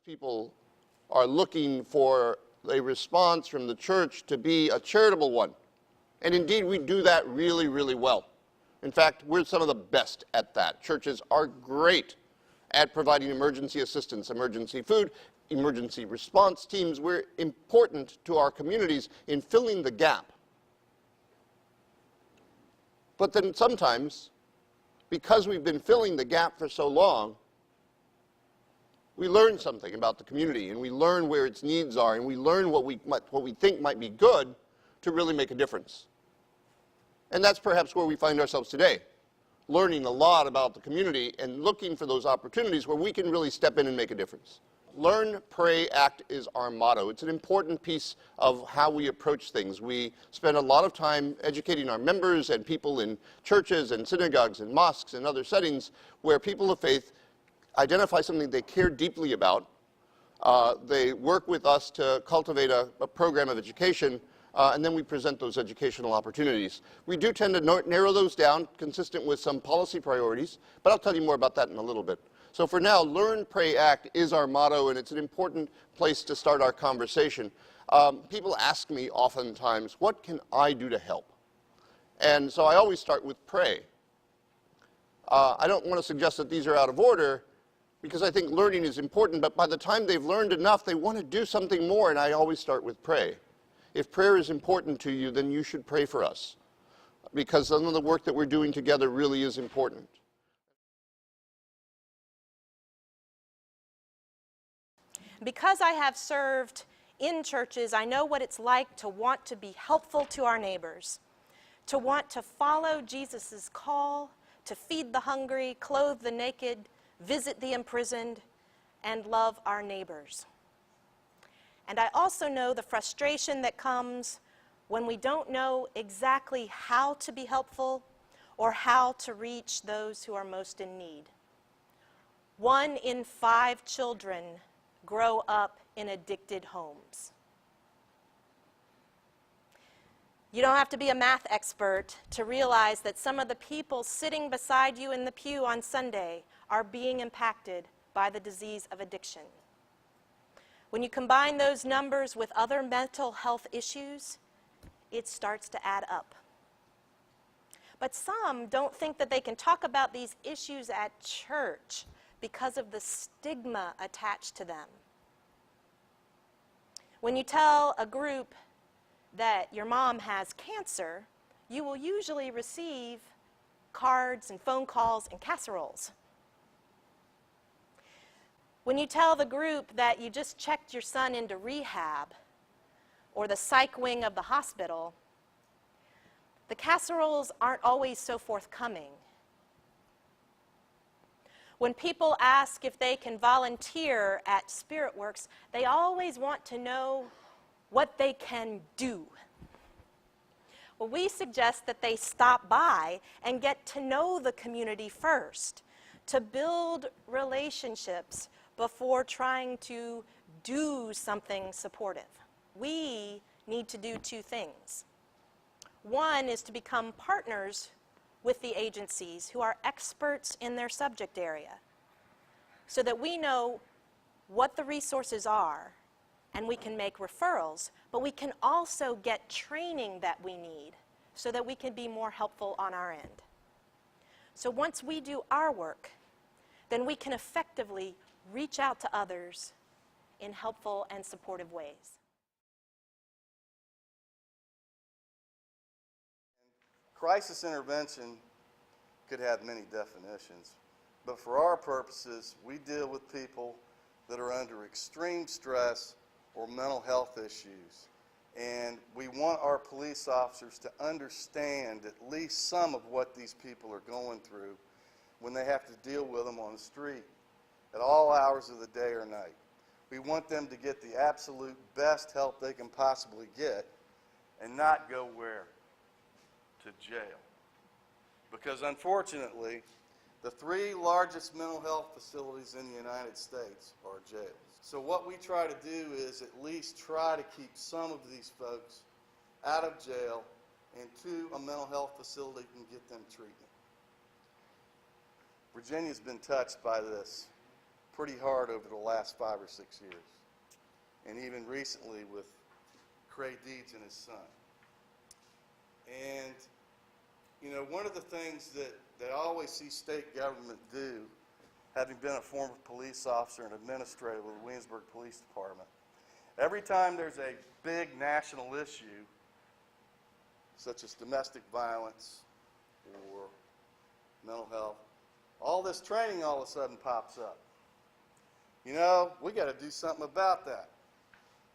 People are looking for a response from the church to be a charitable one. And indeed, we do that really, really well. In fact, we're some of the best at that. Churches are great at providing emergency assistance, emergency food, emergency response teams. We're important to our communities in filling the gap. But then sometimes, because we've been filling the gap for so long, we learn something about the community, and we learn where its needs are, and we learn what we think might be good to really make a difference. And that's perhaps where we find ourselves today, learning a lot about the community and looking for those opportunities where we can really step in and make a difference. Learn, pray, act is our motto. It's an important piece of how we approach things. We spend a lot of time educating our members and people in churches and synagogues and mosques and other settings where people of faith identify something they care deeply about. They work with us to cultivate a program of education, and then we present those educational opportunities. We do tend to narrow those down, consistent with some policy priorities, but I'll tell you more about that in a little bit. So for now, learn, pray, act is our motto, and it's an important place to start our conversation. People ask me oftentimes, what can I do to help? And so I always start with pray. I don't want to suggest that these are out of order, because I think learning is important, but by the time they've learned enough, they want to do something more, and I always start with pray. If prayer is important to you, then you should pray for us, because some of the work that we're doing together really is important. Because I have served in churches, I know what it's like to want to be helpful to our neighbors, to want to follow Jesus' call, to feed the hungry, clothe the naked, visit the imprisoned, and love our neighbors. And I also know the frustration that comes when we don't know exactly how to be helpful or how to reach those who are most in need. 1 in 5 children grow up in addicted homes. You don't have to be a math expert to realize that some of the people sitting beside you in the pew on Sunday are being impacted by the disease of addiction. When you combine those numbers with other mental health issues, it starts to add up. But some don't think that they can talk about these issues at church because of the stigma attached to them. When you tell a group that your mom has cancer, you will usually receive cards and phone calls and casseroles. When you tell the group that you just checked your son into rehab or the psych wing of the hospital, the casseroles aren't always so forthcoming. When people ask if they can volunteer at Spirit Works, they always want to know what they can do. Well, we suggest that they stop by and get to know the community first, to build relationships before trying to do something supportive. We need to do 2 things. One is to become partners with the agencies who are experts in their subject area, so that we know what the resources are and we can make referrals, but we can also get training that we need so that we can be more helpful on our end. So once we do our work, then we can effectively reach out to others in helpful and supportive ways. Crisis intervention could have many definitions, but for our purposes, we deal with people that are under extreme stress or mental health issues. And we want our police officers to understand at least some of what these people are going through when they have to deal with them on the street at all hours of the day or night. We want them to get the absolute best help they can possibly get and not go where? To jail. Because unfortunately, the 3 largest mental health facilities in the United States are jails. So what we try to do is at least try to keep some of these folks out of jail and to a mental health facility and get them treatment. Virginia's been touched by this pretty hard over the last 5 or 6 years, and even recently with Craig Deeds and his son. And, you know, one of the things that I always see state government do, having been a former police officer and administrator with the Williamsburg Police Department, every time there's a big national issue, such as domestic violence or mental health, all this training all of a sudden pops up. You know, we got to do something about that.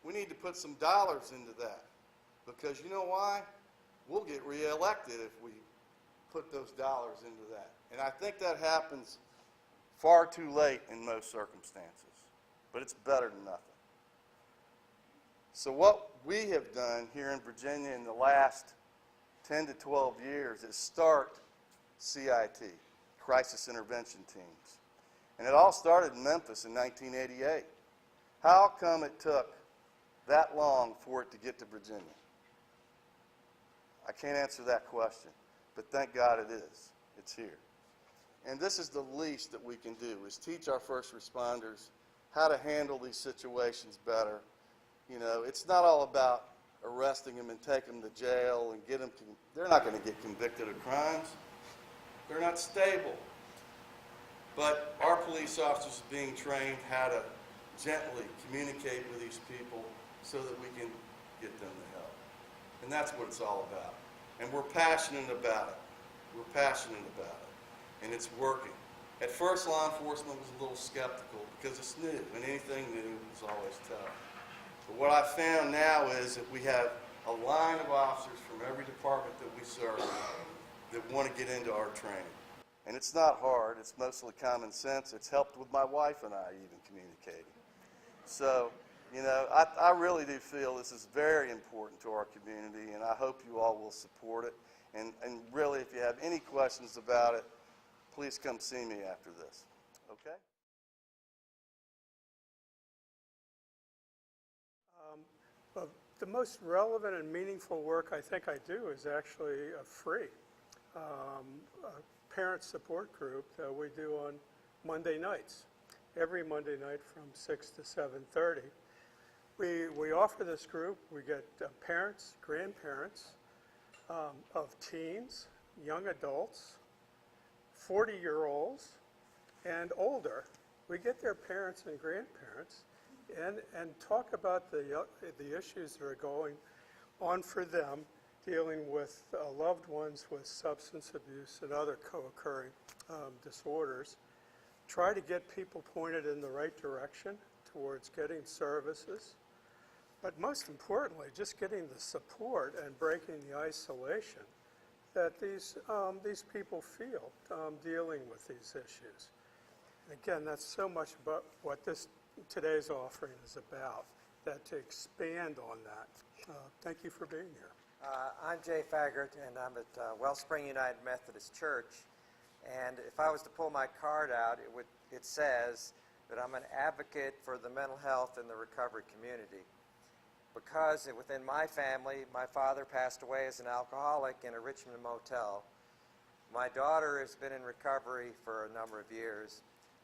We need to put some dollars into that, because you know why? We'll get reelected if we put those dollars into that. And I think that happens far too late in most circumstances, but it's better than nothing. So what we have done here in Virginia in the last 10 to 12 years is start CIT, Crisis Intervention Teams. And it all started in Memphis in 1988. How come it took that long for it to get to Virginia? I can't answer that question, but thank God it is. It's here. And this is the least that we can do, is teach our first responders how to handle these situations better. You know, it's not all about arresting them and taking them to jail and get them, they're not going to get convicted of crimes. They're not stable. But our police officers are being trained how to gently communicate with these people so that we can get them the help. And that's what it's all about. And we're passionate about it. We're passionate about it. And it's working. At first, law enforcement was a little skeptical because it's new, and anything new is always tough. But what I found now is that we have a line of officers from every department that we serve that want to get into our training. And it's not hard. It's mostly common sense. It's helped with my wife and I even communicating. So, you know, I really do feel this is very important to our community, and I hope you all will support it. And really, if you have any questions about it, please come see me after this. Okay? The most relevant and meaningful work I think I do is actually free. A parent support group that we do on Monday nights, every Monday night from 6 to 7:30. We offer this group, we get parents, grandparents of teens, young adults, 40-year-olds, and older. We get their parents and grandparents and talk about the issues that are going on for them, dealing with loved ones with substance abuse and other co-occurring disorders. Try to get people pointed in the right direction towards getting services. But most importantly, just getting the support and breaking the isolation that these people feel dealing with these issues. And again, that's so much about what today's offering is about, that to expand on that. Thank you for being here. I'm Jay Faggart, and I'm at Wellspring United Methodist Church. And if I was to pull my card out, it says that I'm an advocate for the mental health and the recovery community. Because within my family, my father passed away as an alcoholic in a Richmond motel. My daughter has been in recovery for a number of years.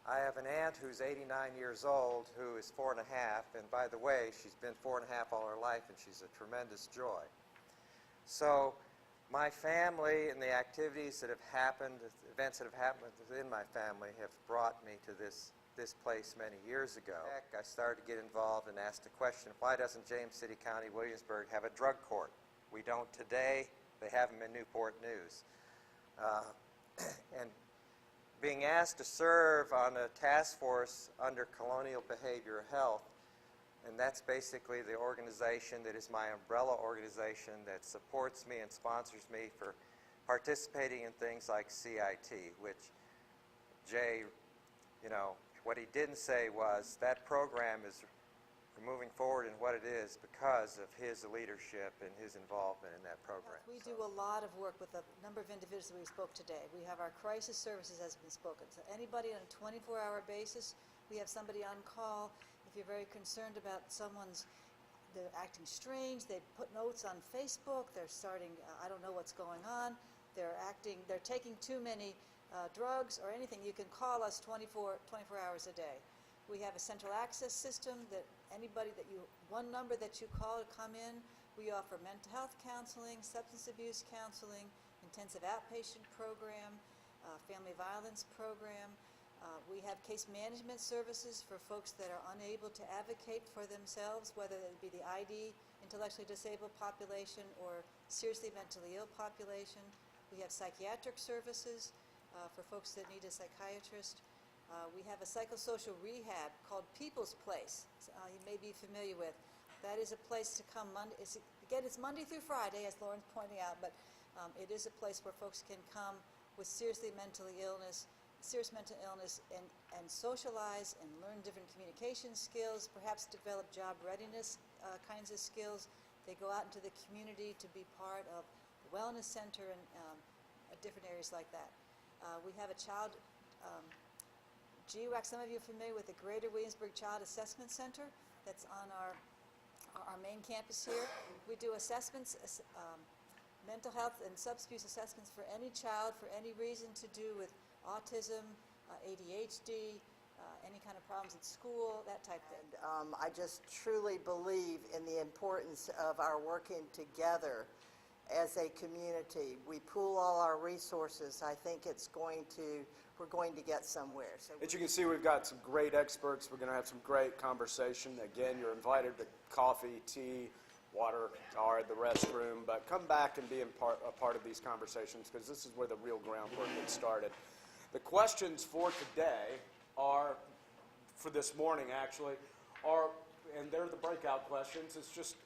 I have an aunt who's 89 years old who is 4 1/2, and by the way, she's been 4 1/2 all her life, and she's a tremendous joy. So my family and the activities that have happened, events that have happened within my family have brought me to this place many years ago. I started to get involved and asked the question, why doesn't James City County, Williamsburg have a drug court? We don't today. They have them in Newport News. And being asked to serve on a task force under Colonial Behavioral Health And that's basically the organization that is my umbrella organization that supports me and sponsors me for participating in things like CIT, which Jay, what he didn't say was that program is moving forward in what it is because of his leadership and his involvement in that program. We do a lot of work with a number of individuals that we spoke today. We have our crisis services has been spoken. So anybody on a 24-hour basis, we have somebody on call. If you're very concerned about they're acting strange, they put notes on Facebook, they're starting, I don't know what's going on, they're taking too many drugs or anything, you can call us 24 hours a day. We have a central access system that one number that you call to come in. We offer mental health counseling, substance abuse counseling, intensive outpatient program, family violence program. We have case management services for folks that are unable to advocate for themselves, whether it be the ID, intellectually disabled population, or seriously mentally ill population. We have psychiatric services for folks that need a psychiatrist. We have a psychosocial rehab called People's Place, you may be familiar with. That is a place to come Monday. It's Monday through Friday, as Lauren's pointing out, but it is a place where folks can come with serious mental illness and socialize and learn different communication skills, perhaps develop job readiness kinds of skills. They go out into the community to be part of the wellness center and different areas like that. We have a child GWAC, some of you are familiar with the Greater Williamsburg Child Assessment Center that's on our main campus here. We do assessments, mental health and substance abuse assessments for any child for any reason to do with autism, ADHD, any kind of problems at school, that type of thing. I just truly believe in the importance of our working together as a community. We pool all our resources. I think we're going to get somewhere. So As you can see, we've got some great experts. We're going to have some great conversation. Again, you're invited to coffee, tea, water, or the restroom, but come back and be a part of these conversations, because this is where the real groundwork gets started. The questions for today are, for this morning actually, and they're the breakout questions. It's just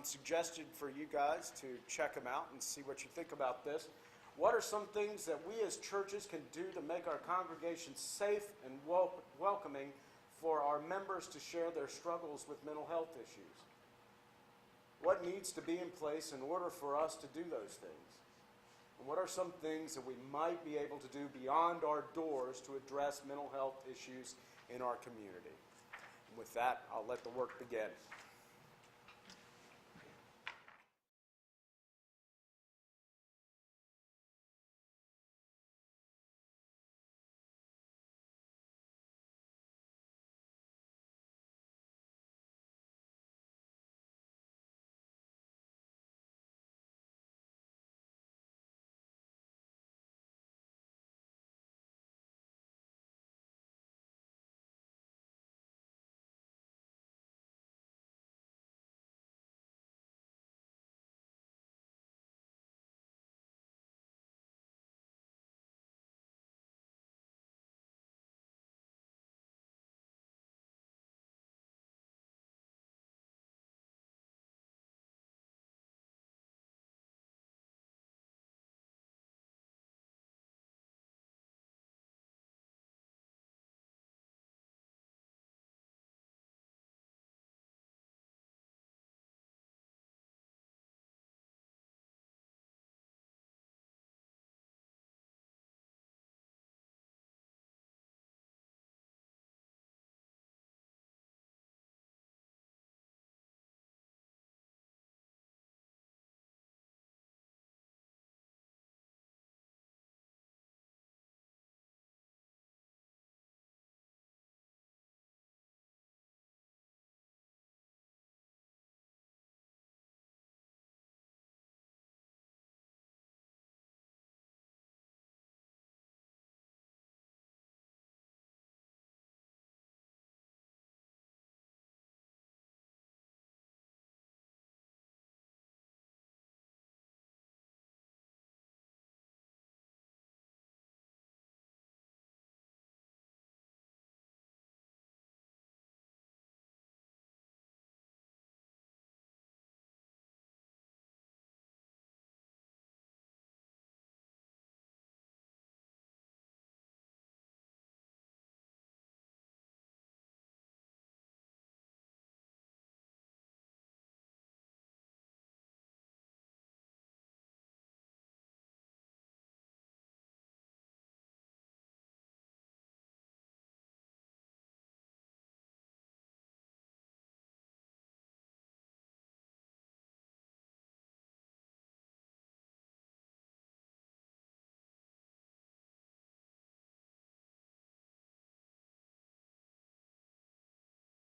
suggested for you guys to check them out and see what you think about this. What are some things that we as churches can do to make our congregation safe and welcoming for our members to share their struggles with mental health issues? What needs to be in place in order for us to do those things? And what are some things that we might be able to do beyond our doors to address mental health issues in our community? And with that, I'll let the work begin.